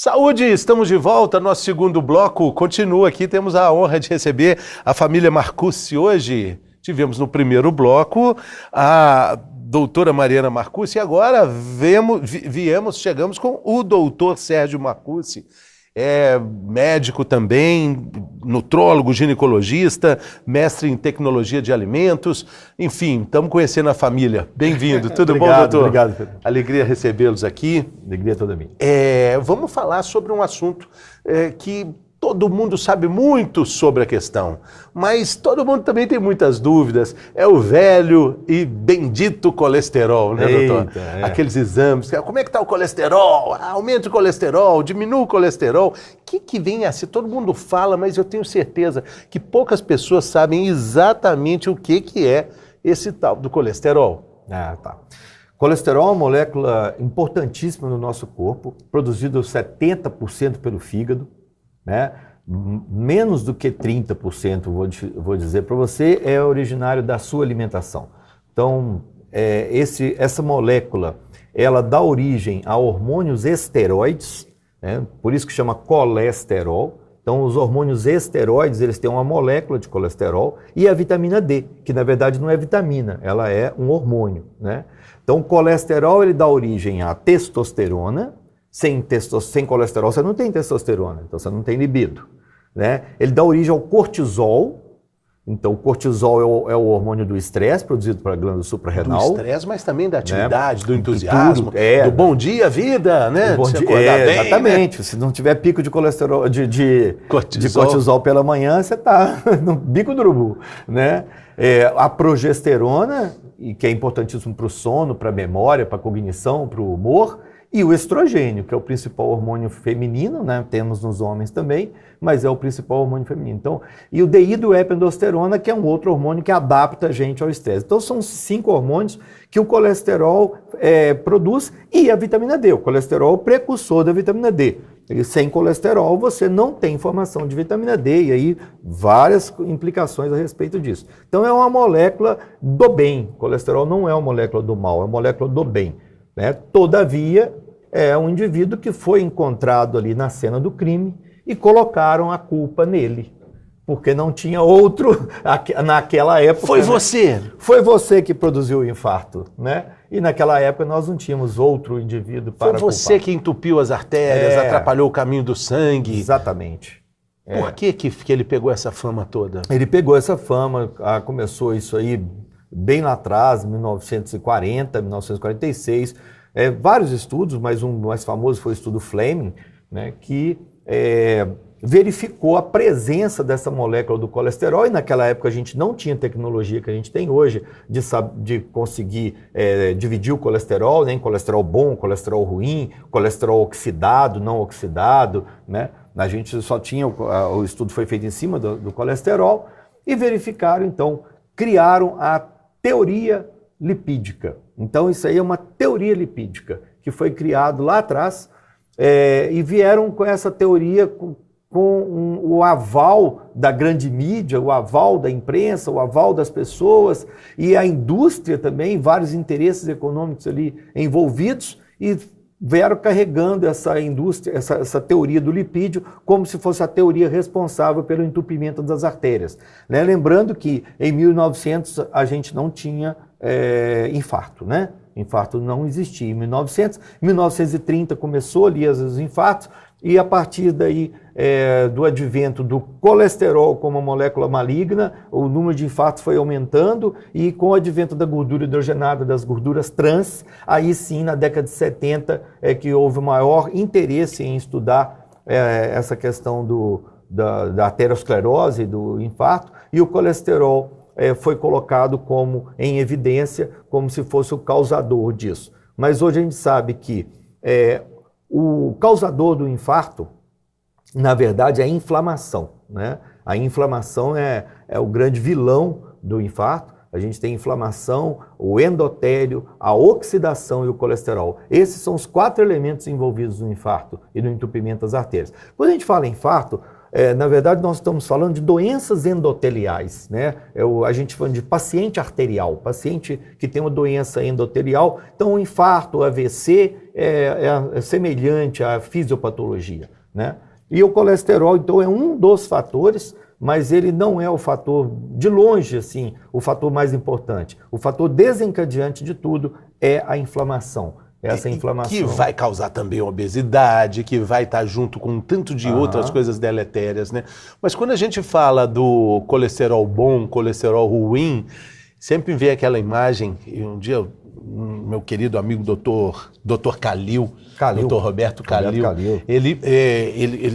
Saúde, estamos de volta, nosso segundo bloco continua aqui, temos a honra de receber a família Marcucci hoje. Tivemos no primeiro bloco a doutora Mariana Marcucci e agora chegamos com o doutor Sérgio Marcucci. É médico também, nutrólogo, ginecologista, mestre em tecnologia de alimentos, enfim, estamos conhecendo a família. Bem-vindo, tudo bom, doutor? Obrigado, Pedro. Alegria recebê-los aqui. Alegria toda minha. Vamos falar sobre um assunto que todo mundo sabe muito sobre a questão, mas todo mundo também tem muitas dúvidas. É o velho e bendito colesterol, né, doutor? Aqueles exames, como é que está o colesterol? Aumenta o colesterol, diminui o colesterol. O que vem assim? Todo mundo fala, mas eu tenho certeza que poucas pessoas sabem exatamente o que é esse tal do colesterol. Tá. Colesterol é uma molécula importantíssima no nosso corpo, produzido 70% pelo fígado, né? Menos do que 30%, vou dizer para você, é originário da sua alimentação. Então, essa molécula, ela dá origem a hormônios esteroides, né? Por isso que chama colesterol. Então, os hormônios esteroides, eles têm uma molécula de colesterol e a vitamina D, que na verdade não é vitamina, ela é um hormônio, né? Então, o colesterol, ele dá origem à testosterona. Sem colesterol você não tem testosterona, então você não tem libido, né? Ele dá origem ao cortisol. Então o cortisol é o hormônio do estresse produzido pela glândula suprarrenal. Do estresse, mas também da atividade, né? Do entusiasmo, do bom dia, vida, né? Bom dia, bem, exatamente. Né? Se não tiver pico de colesterol, de cortisol pela manhã, você está no bico do urubu, né? A progesterona, que é importantíssimo para o sono, para a memória, para a cognição, para o humor. E o estrogênio, que é o principal hormônio feminino, né? Temos nos homens também, mas é o principal hormônio feminino. Então, e o dihidroepiandrosterona, que é um outro hormônio que adapta a gente ao estresse. Então, são 5 hormônios que o colesterol produz e a vitamina D. O colesterol é o precursor da vitamina D. E sem colesterol, você não tem formação de vitamina D, e aí várias implicações a respeito disso. Então, é uma molécula do bem. O colesterol não é uma molécula do mal, é uma molécula do bem, né? Todavia, é um indivíduo que foi encontrado ali na cena do crime e colocaram a culpa nele, porque não tinha outro naquela época. Foi você! Foi você que produziu o infarto, né? E naquela época nós não tínhamos outro indivíduo para culpar. Foi você que entupiu as artérias, atrapalhou o caminho do sangue. Exatamente. Por que ele pegou essa fama toda? Ele pegou essa fama, começou isso aí bem lá atrás, 1940, 1946, vários estudos, mas um mais famoso foi o estudo Fleming, né, que verificou a presença dessa molécula do colesterol, e naquela época a gente não tinha tecnologia que a gente tem hoje de conseguir dividir o colesterol, né, em colesterol bom, colesterol ruim, colesterol oxidado, não oxidado, né? A gente só tinha, o estudo foi feito em cima do colesterol, e verificaram, então, criaram a teoria lipídica. Então, isso aí é uma teoria lipídica que foi criado lá atrás, e vieram com essa teoria com o aval da grande mídia, o aval da imprensa, o aval das pessoas e a indústria também, vários interesses econômicos ali envolvidos, e vieram carregando essa indústria, essa teoria do lipídio como se fosse a teoria responsável pelo entupimento das artérias, né? Lembrando que em 1900 a gente não tinha infarto, né? Infarto não existia em 1930 começou ali os infartos, e a partir daí do advento do colesterol como molécula maligna, o número de infartos foi aumentando, e com o advento da gordura hidrogenada, das gorduras trans, aí sim, na década de 70, é que houve o maior interesse em estudar essa questão da aterosclerose, do infarto, e o colesterol foi colocado em evidência como se fosse o causador disso. Mas hoje a gente sabe que o causador do infarto, na verdade, é a inflamação, né? A inflamação é o grande vilão do infarto. A gente tem inflamação, o endotélio, a oxidação e o colesterol. Esses são os 4 elementos envolvidos no infarto e no entupimento das artérias. Quando a gente fala em infarto, Na verdade, nós estamos falando de doenças endoteliais, né? A gente fala de paciente arterial, paciente que tem uma doença endotelial. Então, o infarto, o AVC é semelhante à fisiopatologia, né? E o colesterol, então, é um dos fatores, mas ele não é o fator, de longe, assim, o fator mais importante. O fator desencadeante de tudo é a inflamação. Essa inflamação. Que vai causar também obesidade, que vai estar junto com um tanto de outras coisas deletérias, né? Mas quando a gente fala do colesterol bom, colesterol ruim, sempre vê aquela imagem, e um dia meu querido amigo doutor Calil, doutor Roberto Calil,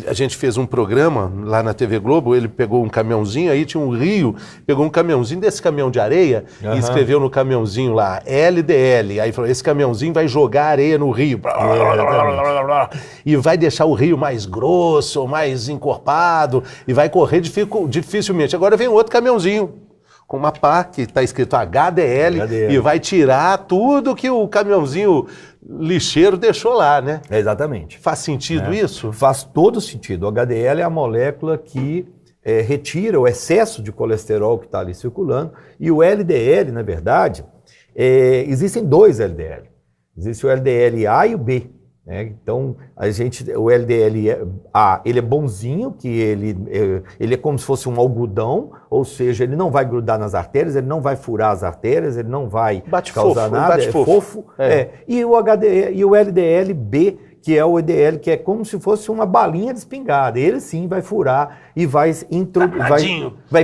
a gente fez um programa lá na TV Globo, ele pegou um caminhãozinho, aí tinha um rio, pegou um caminhãozinho desse caminhão de areia e escreveu no caminhãozinho lá, LDL, aí falou, esse caminhãozinho vai jogar areia no rio, e vai deixar o rio mais grosso, mais encorpado, e vai correr dificilmente. Agora vem outro caminhãozinho, com uma pá que está escrito HDL, e vai tirar tudo que o caminhãozinho lixeiro deixou lá, né? Exatamente. Faz sentido isso? Faz todo sentido. O HDL é a molécula que retira o excesso de colesterol que está ali circulando, e o LDL, na verdade, existem dois LDL. Existe o LDL-A e o B. Então, o LDL-A, ele é bonzinho, que ele é como se fosse um algodão, ou seja, ele não vai grudar nas artérias, ele não vai furar as artérias, ele não vai causar nada, é fofo. E o LDL-B, que é o LDL, que é como se fosse uma balinha de espingarda. Ele sim vai furar e vai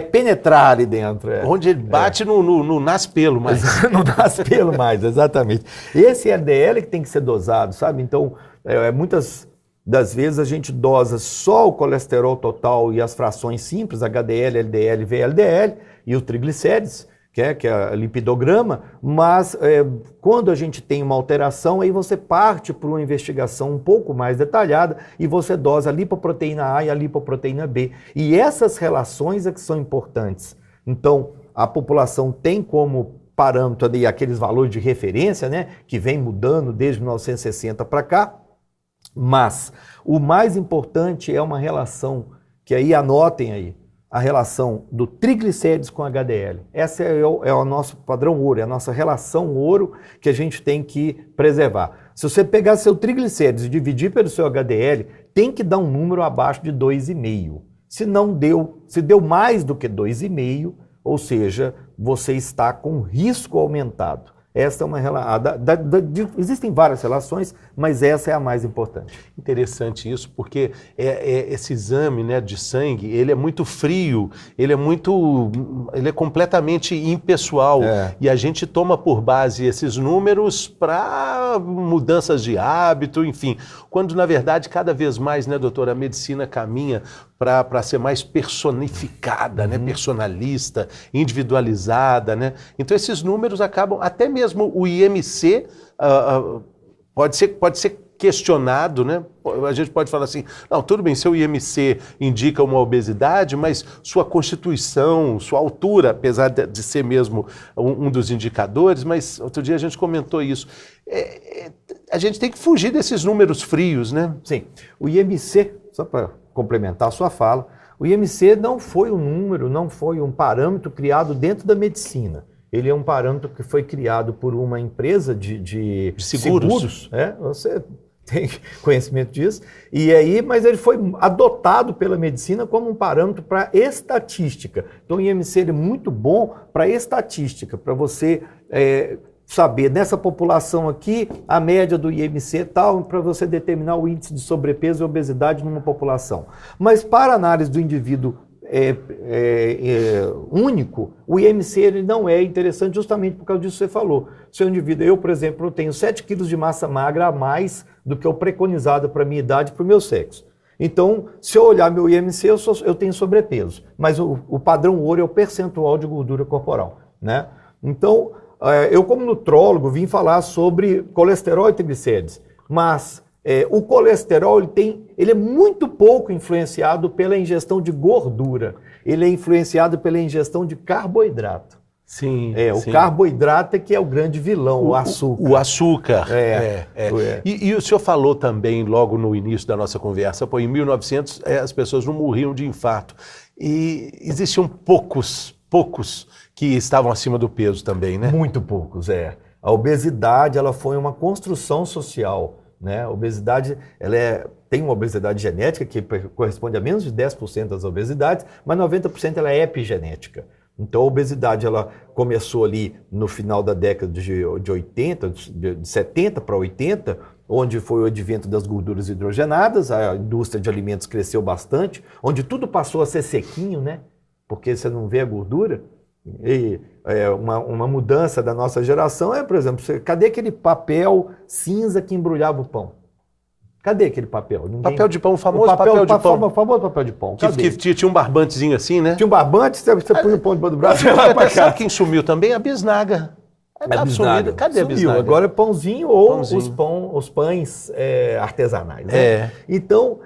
penetrar ali dentro. Onde ele bate no nas-pelo mais. No nas-pelo mais, exatamente. Esse LDL que tem que ser dosado, sabe? Então, muitas das vezes a gente dosa só o colesterol total e as frações simples, HDL, LDL, VLDL e o triglicérides, que é a lipidograma, mas quando a gente tem uma alteração, aí você parte para uma investigação um pouco mais detalhada e você dosa a lipoproteína A e a lipoproteína B. E essas relações é que são importantes. Então, a população tem como parâmetro ali aqueles valores de referência, né, que vem mudando desde 1960 para cá, mas o mais importante é uma relação, que aí anotem aí, a relação do triglicérides com HDL. Esse é o nosso padrão ouro, é a nossa relação ouro que a gente tem que preservar. Se você pegar seu triglicérides e dividir pelo seu HDL, tem que dar um número abaixo de 2,5. Se deu mais do que 2,5, ou seja, você está com risco aumentado. Essa é uma relação. Existem várias relações, mas essa é a mais importante. Interessante isso, porque esse exame, né, de sangue, ele é muito frio, ele é completamente impessoal. E a gente toma por base esses números para mudanças de hábito, enfim. Quando, na verdade, cada vez mais, né, doutora, a medicina caminha para ser mais personificada, né, personalista, individualizada, né? Então esses números acabam, até mesmo o IMC pode ser questionado, né? A gente pode falar assim, não, tudo bem, seu IMC indica uma obesidade, mas sua constituição, sua altura, apesar de ser mesmo um dos indicadores, mas outro dia a gente comentou isso. A gente tem que fugir desses números frios, né? Sim. O IMC, só para complementar a sua fala, o IMC não foi um número, não foi um parâmetro criado dentro da medicina. Ele é um parâmetro que foi criado por uma empresa de seguros. Você tem conhecimento disso. Mas ele foi adotado pela medicina como um parâmetro para estatística. Então o IMC é muito bom para estatística, para você saber, nessa população aqui, a média do IMC é tal, para você determinar o índice de sobrepeso e obesidade numa população. Mas para a análise do indivíduo único, o IMC ele não é interessante justamente por causa disso que você falou. Se o indivíduo, eu, por exemplo, eu tenho 7 quilos de massa magra a mais do que o preconizado para a minha idade e para o meu sexo. Então, se eu olhar meu IMC, eu tenho sobrepeso. Mas o padrão ouro é o percentual de gordura corporal, né? Então, eu como nutrólogo vim falar sobre colesterol e triglicérides, mas o colesterol ele é muito pouco influenciado pela ingestão de gordura, ele é influenciado pela ingestão de carboidrato. Sim, O sim. carboidrato é que é o grande vilão, o açúcar. O açúcar. É. E o senhor falou também, logo no início da nossa conversa, em 1900 as pessoas não morriam de infarto. E existiam poucos que estavam acima do peso também, né? Muito poucos, A obesidade, ela foi uma construção social, né? A obesidade, tem uma obesidade genética que corresponde a menos de 10% das obesidades, mas 90% ela é epigenética. Então a obesidade ela começou ali no final da década de 80, de 70 para 80, onde foi o advento das gorduras hidrogenadas, a indústria de alimentos cresceu bastante, onde tudo passou a ser sequinho, né? Porque você não vê a gordura. E uma mudança da nossa geração por exemplo, cadê aquele papel cinza que embrulhava o pão? Cadê aquele papel? Papel de pão, o famoso papel de pão. O famoso papel de pão. Que tinha um barbantezinho assim, né? Tinha um barbante, você punha o pão debaixo do braço e lá pra cá. Sabe quem sumiu também? A bisnaga. Bisnaga. Cadê a bisnaga? Agora é pãozinho ou os pães artesanais. Né? Então,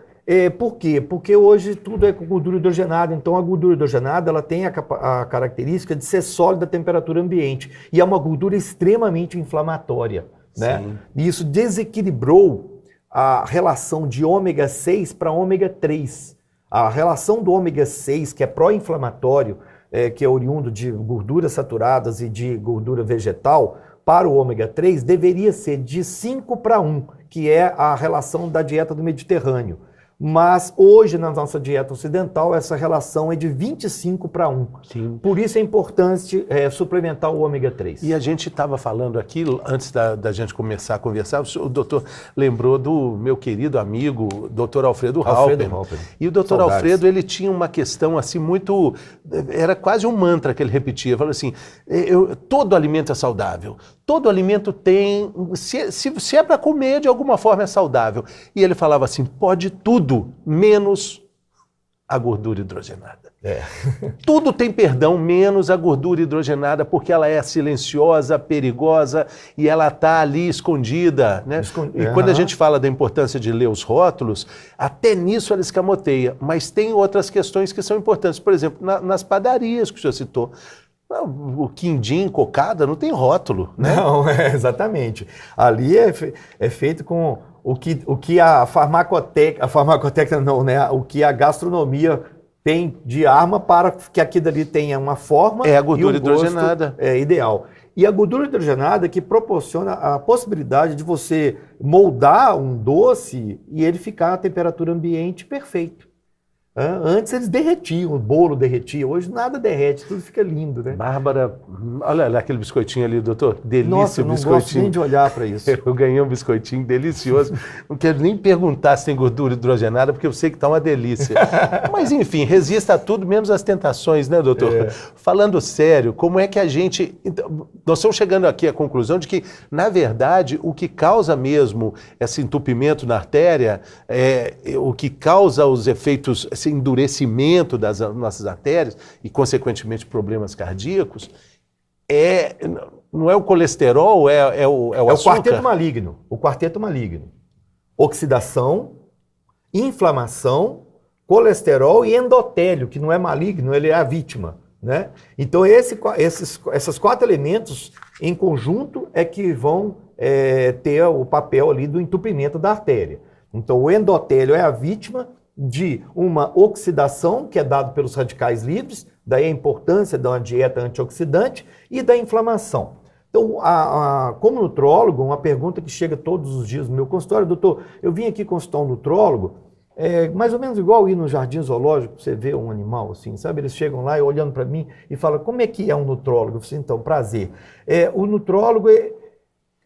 por quê? Porque hoje tudo é com gordura hidrogenada. Então, a gordura hidrogenada ela tem a característica de ser sólida à temperatura ambiente. E é uma gordura extremamente inflamatória. Né? E isso desequilibrou a relação de ômega 6 para ômega 3. A relação do ômega 6, que é pró-inflamatório, que é oriundo de gorduras saturadas e de gordura vegetal, para o ômega 3 deveria ser de 5 para 1, que é a relação da dieta do Mediterrâneo. Mas hoje, na nossa dieta ocidental, essa relação é de 25 para 1. Sim. Por isso é importante suplementar o ômega 3. E a gente estava falando aqui, antes da gente começar a conversar, o doutor lembrou do meu querido amigo, doutor Alfredo Halper. E o doutor Alfredo, ele tinha uma questão assim muito... Era quase um mantra que ele repetia. Falou assim, todo alimento é saudável. Todo alimento tem... Se é para comer, de alguma forma é saudável. E ele falava assim, pode tudo, menos a gordura hidrogenada. Tudo tem perdão, menos a gordura hidrogenada, porque ela é silenciosa, perigosa e ela está ali escondida. Né? E quando a gente fala da importância de ler os rótulos, até nisso ela escamoteia. Mas tem outras questões que são importantes. Por exemplo, nas padarias que o senhor citou, o quindim, cocada, não tem rótulo. Né? Não, exatamente. Ali é feito com o que a farmacoteca não, né? O que a gastronomia tem de arma para que aquilo ali tenha uma forma a gordura e um gosto hidrogenada. Ideal. E a gordura hidrogenada que proporciona a possibilidade de você moldar um doce e ele ficar à temperatura ambiente perfeito. Antes eles derretiam, o bolo derretia, hoje nada derrete, tudo fica lindo, né? Bárbara, olha aquele biscoitinho ali, doutor, delícia. Nossa, eu não gosto nem de olhar para isso. Eu ganhei um biscoitinho delicioso, não quero nem perguntar se tem gordura hidrogenada, porque eu sei que está uma delícia. Mas enfim, resista a tudo, menos às tentações, né, doutor? Falando sério, como é que a gente... Nós estamos chegando aqui à conclusão de que, na verdade, o que causa mesmo esse entupimento na artéria, o que causa os efeitos... esse endurecimento das nossas artérias e, consequentemente, problemas cardíacos, não é o colesterol, é o açúcar. O quarteto maligno. Oxidação, inflamação, colesterol e endotélio, que não é maligno, ele é a vítima. Né? Então, esses 4 elementos, em conjunto, é que vão ter o papel ali do entupimento da artéria. Então, o endotélio é a vítima de uma oxidação que é dada pelos radicais livres, daí a importância de uma dieta antioxidante e da inflamação. Então, como nutrólogo, uma pergunta que chega todos os dias no meu consultório, doutor, eu vim aqui consultar um nutrólogo, mais ou menos igual ir no jardim zoológico, você vê um animal assim, sabe? Eles chegam lá e olhando para mim e falam, como é que é um nutrólogo? Eu falei, então, prazer. O nutrólogo...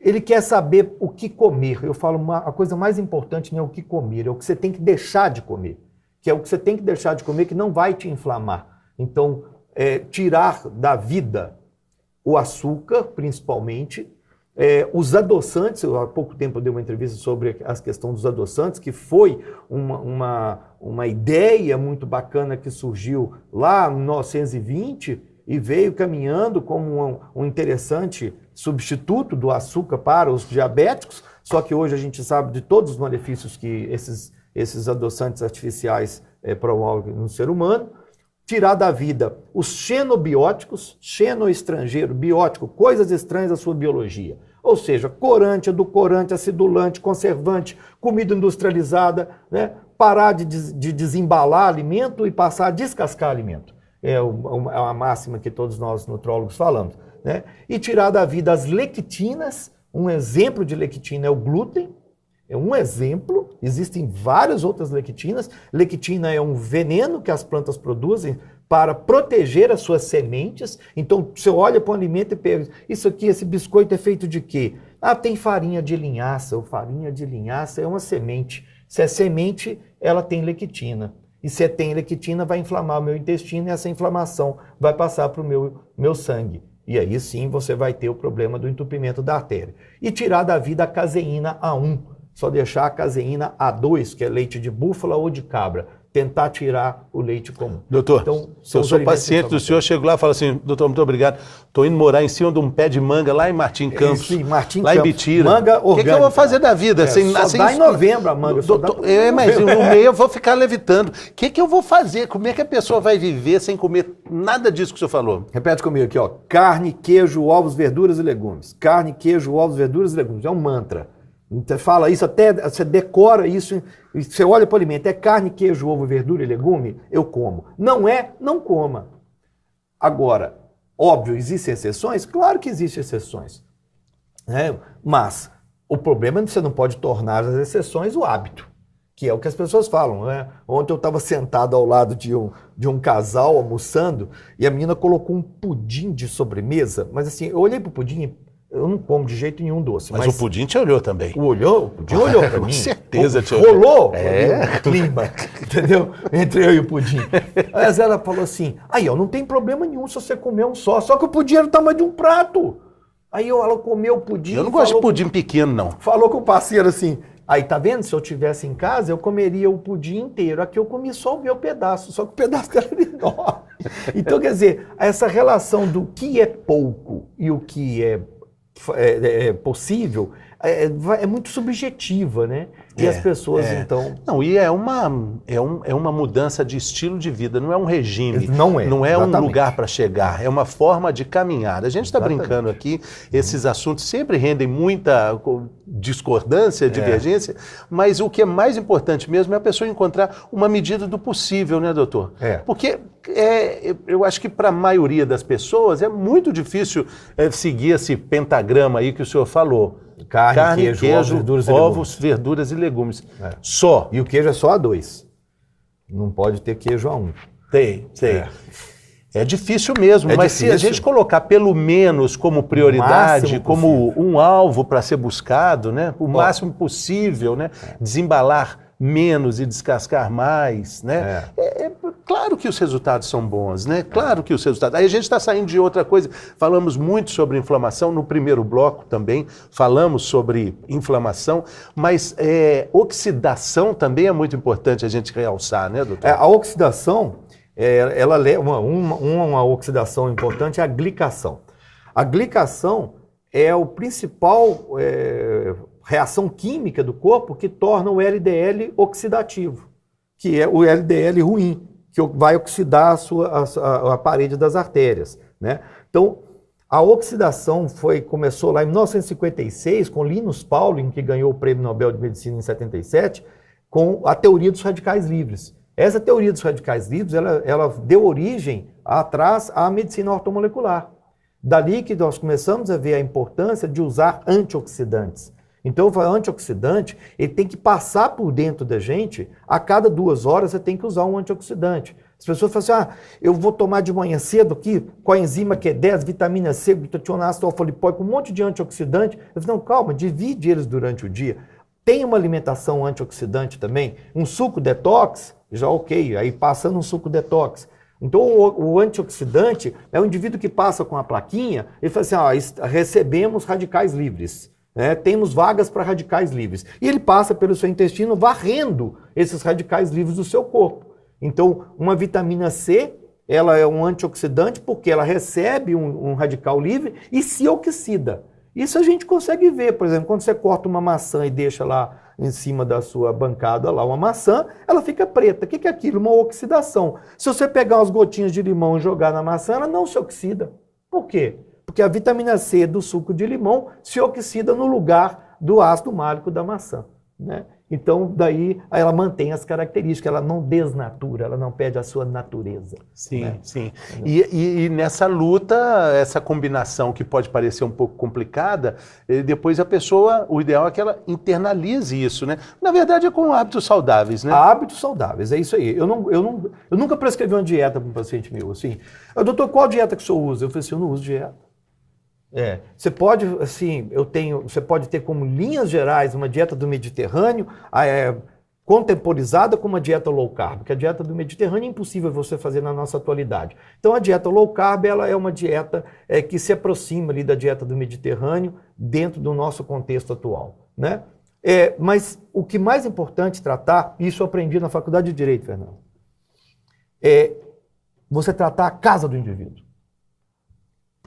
Ele quer saber o que comer. Eu falo, a coisa mais importante não é o que comer, é o que você tem que deixar de comer. Que é o que você tem que deixar de comer que não vai te inflamar. Então, tirar da vida o açúcar, principalmente, os adoçantes. Há pouco tempo eu dei uma entrevista sobre a questão dos adoçantes, que foi uma ideia muito bacana que surgiu lá em 1920 e veio caminhando como um interessante substituto do açúcar para os diabéticos, só que hoje a gente sabe de todos os malefícios que esses adoçantes artificiais promovem no ser humano. tirar da vida os xenobióticos, xenoestrangeiro, biótico, coisas estranhas à sua biologia. Ou seja, corante, edulcorante, acidulante, conservante, comida industrializada, né? Parar de desembalar alimento e passar a descascar alimento. É uma máxima que todos nós nutrólogos falamos. Né? E tirar da vida as lectinas. Um exemplo de lectina é o glúten. É um exemplo. Existem várias outras lectinas. Lectina é um veneno que as plantas produzem para proteger as suas sementes. Então, você olha para um alimento e pergunta, isso aqui, esse biscoito é feito de quê? Ah, tem farinha de linhaça. Ou farinha de linhaça é uma semente. Se é semente, ela tem lectina. E se tem lectina, vai inflamar o meu intestino e essa inflamação vai passar para o meu sangue. E aí sim você vai ter o problema do entupimento da artéria. E tirar da vida a caseína A1. Só deixar a caseína A2, que é leite de búfala ou de cabra. Tentar tirar o leite comum. Doutor, então, eu sou paciente do senhor, chego lá e falo assim, doutor, muito obrigado, estou indo morar em cima de um pé de manga lá em Martim Campos, sim, Martim lá Campos. em Bitira. Manga orgânica. O que eu vou fazer da vida? Só dá em novembro a manga. Doutor, mas no meio eu vou ficar levitando. O que eu vou fazer? Como é que a pessoa vai viver sem comer nada disso que o senhor falou? Repete comigo aqui, ó. Carne, queijo, ovos, verduras e legumes. Carne, queijo, ovos, verduras e legumes. É um mantra. Você fala isso, até você decora isso, você olha para o alimento, é carne, queijo, ovo, verdura e legume? Eu como. Não é? Não coma. Agora, óbvio, existem exceções? Claro que existem exceções. Né? Mas o problema é que você não pode tornar as exceções o hábito, que é o que as pessoas falam. Né? Ontem eu estava sentado ao lado de um casal almoçando e a menina colocou um pudim de sobremesa, mas assim, eu olhei para o pudim e eu não como de jeito nenhum doce. Mas o pudim te olhou também. O pudim olhou para mim. Com certeza te olhou. Rolou o clima, entendeu? Entre eu e o pudim. Mas ela falou assim, aí ó, não tem problema nenhum se você comer um só que o pudim era o tamanho de um prato. Aí ela comeu o pudim. Eu não gosto de pudim pequeno, não. Falou com o parceiro assim, aí tá vendo? Se eu tivesse em casa, eu comeria o pudim inteiro. Aqui eu comi só o meu pedaço, só que o pedaço era enorme. Então, quer dizer, essa relação do que é pouco e o que é possível, é muito subjetiva, né? E as pessoas, então... Não, e é uma mudança de estilo de vida, não é um regime. Não é. Não é um lugar para chegar, é uma forma de caminhar. A gente está brincando aqui, esses assuntos sempre rendem muita discordância, divergência, mas o que é mais importante mesmo é a pessoa encontrar uma medida do possível, né, doutor? Porque eu acho que para a maioria das pessoas é muito difícil seguir esse pentagrama aí que o senhor falou. Carne, queijo, ovos, verduras e legumes. Só. E o queijo é só A2. Não pode ter queijo A1. Tem. É difícil mesmo, mas difícil. Se a gente colocar pelo menos como prioridade, como um alvo para ser buscado, né, o máximo possível, né, desembalar menos e descascar mais, né? Claro que os resultados são bons, né? Claro que os resultados... Aí a gente está saindo de outra coisa. Falamos muito sobre inflamação, no primeiro bloco também falamos sobre inflamação, mas oxidação também é muito importante a gente realçar, né, doutor? A oxidação, ela uma oxidação importante é a glicação. A glicação é o principal reação química do corpo que torna o LDL oxidativo, que é o LDL ruim, que vai oxidar a parede das artérias, né? Então, a oxidação começou lá em 1956, com Linus Pauling, que ganhou o Prêmio Nobel de Medicina em 77, com a teoria dos radicais livres. Essa teoria dos radicais livres, ela deu origem atrás à medicina ortomolecular. Dali que nós começamos a ver a importância de usar antioxidantes. Então, o antioxidante, ele tem que passar por dentro da gente, a cada 2 horas você tem que usar um antioxidante. As pessoas falam assim, eu vou tomar de manhã cedo aqui, com a enzima Q10, vitamina C, glutationa ácido alfa-lipóico, um monte de antioxidante. Eu falo, não, calma, divide eles durante o dia. Tem uma alimentação antioxidante também, um suco detox, já ok, aí passando um suco detox. Então, o antioxidante é um indivíduo que passa com a plaquinha, ele fala assim, recebemos radicais livres. Temos vagas para radicais livres. E ele passa pelo seu intestino varrendo esses radicais livres do seu corpo. Então, uma vitamina C, ela é um antioxidante porque ela recebe um radical livre e se oxida. Isso a gente consegue ver, por exemplo, quando você corta uma maçã e deixa lá em cima da sua bancada lá uma maçã, ela fica preta. O que é aquilo? Uma oxidação. Se você pegar umas gotinhas de limão e jogar na maçã, ela não se oxida. Por quê? Porque a vitamina C do suco de limão se oxida no lugar do ácido málico da maçã, né? Então, daí, ela mantém as características, ela não desnatura, ela não perde a sua natureza. Sim, né? sim. E nessa luta, essa combinação que pode parecer um pouco complicada, depois a pessoa, o ideal é que ela internalize isso, né? Na verdade, é com hábitos saudáveis, né? Hábitos saudáveis, é isso aí. Eu nunca prescrevi uma dieta para um paciente meu, assim. Doutor, qual dieta que o senhor usa? Eu falei assim, eu não uso dieta. Você pode, assim, você pode ter como linhas gerais uma dieta do Mediterrâneo contemporizada com uma dieta low carb, porque a dieta do Mediterrâneo é impossível você fazer na nossa atualidade. Então a dieta low carb, ela é uma dieta que se aproxima ali da dieta do Mediterrâneo dentro do nosso contexto atual, né? Mas o que mais importante tratar, isso eu aprendi na Faculdade de Direito, Fernando, é você tratar a casa do indivíduo.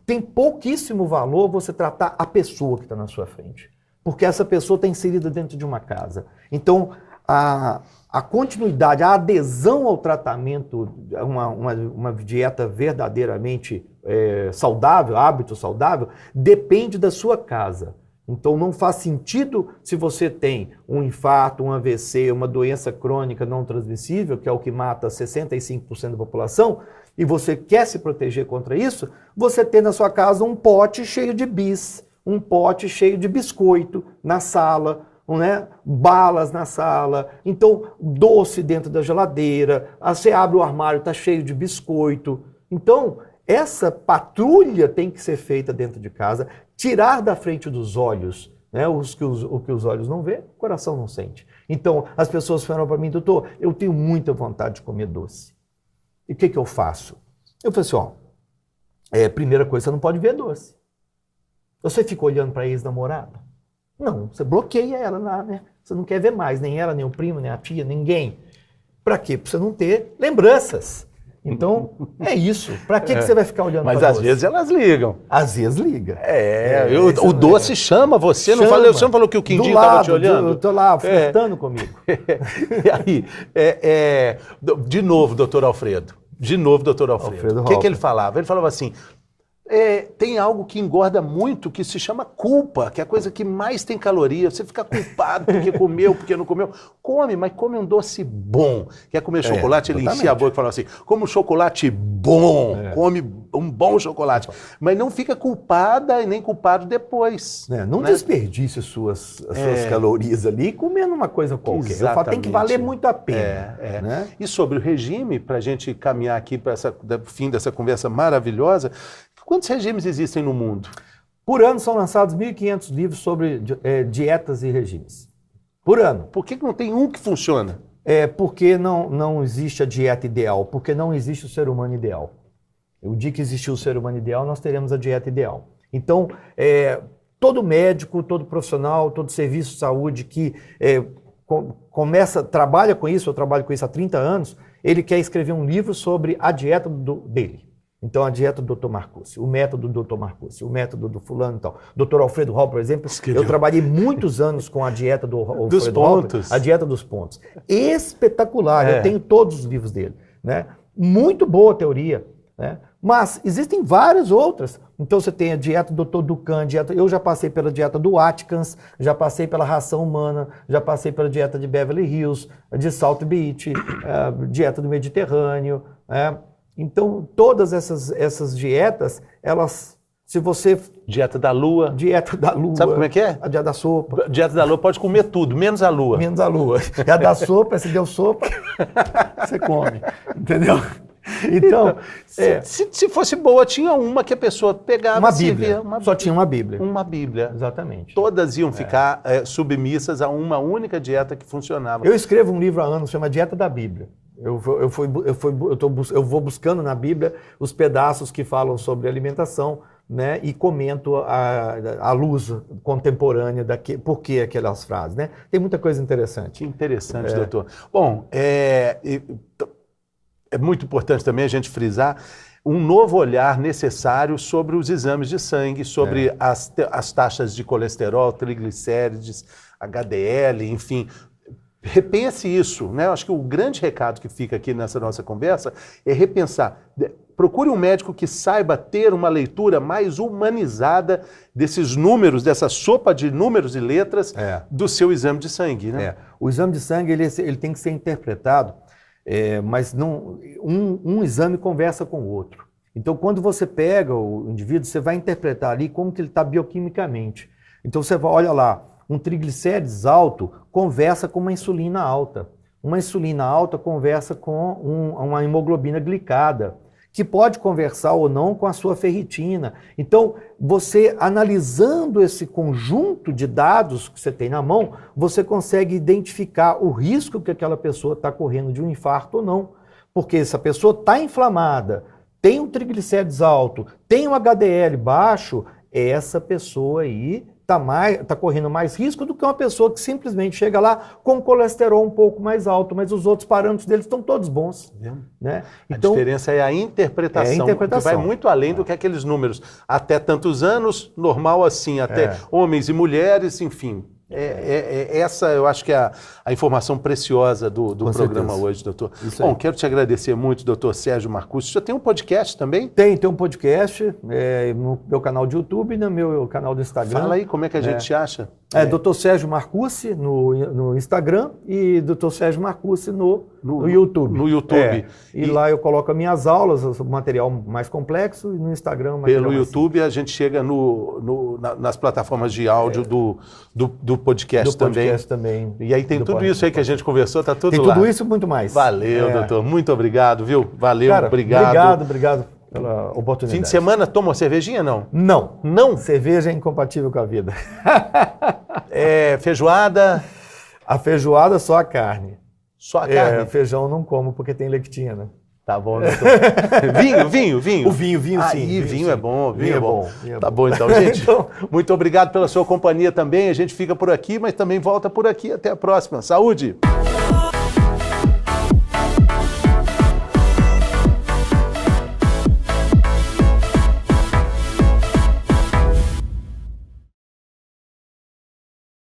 Tem pouquíssimo valor você tratar a pessoa que está na sua frente, porque essa pessoa está inserida dentro de uma casa. Então, a continuidade, a adesão ao tratamento, uma dieta verdadeiramente saudável, hábito saudável, depende da sua casa. Então, não faz sentido se você tem um infarto, um AVC, uma doença crônica não transmissível, que é o que mata 65% da população, e você quer se proteger contra isso, você ter na sua casa um pote cheio de bis, um pote cheio de biscoito na sala, né? Balas na sala, então doce dentro da geladeira, você abre o armário, está cheio de biscoito. Então, essa patrulha tem que ser feita dentro de casa, tirar da frente dos olhos, né? O que os olhos não vê, o coração não sente. Então, as pessoas falam para mim, doutor, eu tenho muita vontade de comer doce. E o que eu faço? Eu falei assim, primeira coisa, você não pode ver doce. Você fica olhando para a ex-namorada? Não, você bloqueia ela lá, né? Você não quer ver mais, nem ela, nem o primo, nem a tia, ninguém. Para quê? Para você não ter lembranças. Então, é isso. Para que você vai ficar olhando para doce? Mas às vezes elas ligam. Às vezes liga. O doce chama você, não falou, você não falou que o Quindinho estava te olhando? Eu estou lá flertando comigo. E aí, de novo, doutor Alfredo. O que ele falava? Ele falava assim, tem algo que engorda muito, que se chama culpa, que é a coisa que mais tem caloria. Você fica culpado porque comeu, porque não comeu. Come, mas come um doce bom. Quer comer chocolate? Ele enchia a boca e falava assim, come um chocolate bom, come um bom chocolate. Mas não fica culpada e nem culpado depois. Não desperdice as suas calorias ali comendo uma coisa qualquer. Eu falo, tem que valer muito a pena. Né? E sobre o regime, para a gente caminhar aqui para o fim dessa conversa maravilhosa, quantos regimes existem no mundo? Por ano são lançados 1.500 livros sobre dietas e regimes. Por ano. Por que não tem um que funciona? Porque não existe a dieta ideal, porque não existe o ser humano ideal. O dia que existir o ser humano ideal, nós teremos a dieta ideal. Então, todo médico, todo profissional, todo serviço de saúde que trabalha com isso, eu trabalho com isso há 30 anos, ele quer escrever um livro sobre a dieta dele. Então, a dieta do Dr. Marcussi, o método do Dr. Marcussi, o método do fulano e tal. Dr. Alfredo Hall, por exemplo, eu trabalhei muitos anos com a dieta do Alfredo Hall, a dieta dos pontos. Espetacular, eu tenho todos os livros dele. Né? Muito boa teoria, né? Mas existem várias outras. Então, você tem a dieta do Dr. Dukan, eu já passei pela dieta do Atkins, já passei pela ração humana, já passei pela dieta de Beverly Hills, de Salt Beach, dieta do Mediterrâneo, Então, todas essas dietas, elas, se você... Dieta da lua. Dieta da lua. Sabe como é que é? A dieta da sopa. Dieta da lua pode comer tudo, menos a lua. Menos a lua. E a da sopa, se deu sopa, você come. Entendeu? Então, se fosse boa, tinha uma que a pessoa pegava... Uma Bíblia. Só tinha uma Bíblia. Uma Bíblia. Exatamente. Todas iam ficar submissas a uma única dieta que funcionava. Eu escrevo um livro há anos, chama Dieta da Bíblia. Eu vou buscando na Bíblia os pedaços que falam sobre alimentação, né, e comento a luz contemporânea por que aquelas frases, né? Tem muita coisa interessante. Que interessante, doutor. Bom, é muito importante também a gente frisar, um novo olhar necessário sobre os exames de sangue, sobre as taxas de colesterol, triglicérides, HDL, enfim. Repense isso, né? Eu acho que o grande recado que fica aqui nessa nossa conversa é repensar. Procure um médico que saiba ter uma leitura mais humanizada desses números, dessa sopa de números e letras do seu exame de sangue, né? O exame de sangue ele tem que ser interpretado, mas não, um exame conversa com o outro. Então, quando você pega o indivíduo, você vai interpretar ali como que ele está bioquimicamente. Então, você olha lá, um triglicérides alto conversa com uma insulina alta. Uma insulina alta conversa com uma hemoglobina glicada, que pode conversar ou não com a sua ferritina. Então, você analisando esse conjunto de dados que você tem na mão, você consegue identificar o risco que aquela pessoa está correndo de um infarto ou não. Porque se a pessoa está inflamada, tem um triglicérides alto, tem um HDL baixo, essa pessoa aí está correndo mais risco do que uma pessoa que simplesmente chega lá com colesterol um pouco mais alto, mas os outros parâmetros deles estão todos bons. Né? Então, a diferença é a interpretação, que vai muito além do que aqueles números. Até tantos anos, normal assim, até homens e mulheres, enfim. Essa eu acho que é a informação preciosa do programa hoje, doutor. Bom, quero te agradecer muito, doutor Sérgio Marcussi. Você tem um podcast também? Tem um podcast no meu canal de YouTube e no meu canal do Instagram. Fala aí, como é que a gente te acha? Dr. Sérgio Marcussi no Instagram e Dr. Sérgio Marcussi no YouTube. No YouTube. E lá eu coloco as minhas aulas, o material mais complexo, e no Instagram... Pelo YouTube a gente chega nas plataformas de áudio do podcast também. E aí tem tudo isso aí que a gente conversou, tá tudo lá. Tem tudo isso e muito mais. Valeu, doutor. Muito obrigado, viu? Valeu, cara, obrigado. Obrigado pela oportunidade. Fim de semana, toma uma cervejinha, não? Não. Não? Cerveja é incompatível com a vida. Feijoada? A feijoada, só a carne. Só a carne? Feijão não como porque tem lectina. Tá bom, doutor. Vinho? O vinho, sim. Vinho é bom, vinho é bom. Tá bom, então, gente. Muito obrigado pela sua companhia também. A gente fica por aqui, mas também volta por aqui. Até a próxima. Saúde!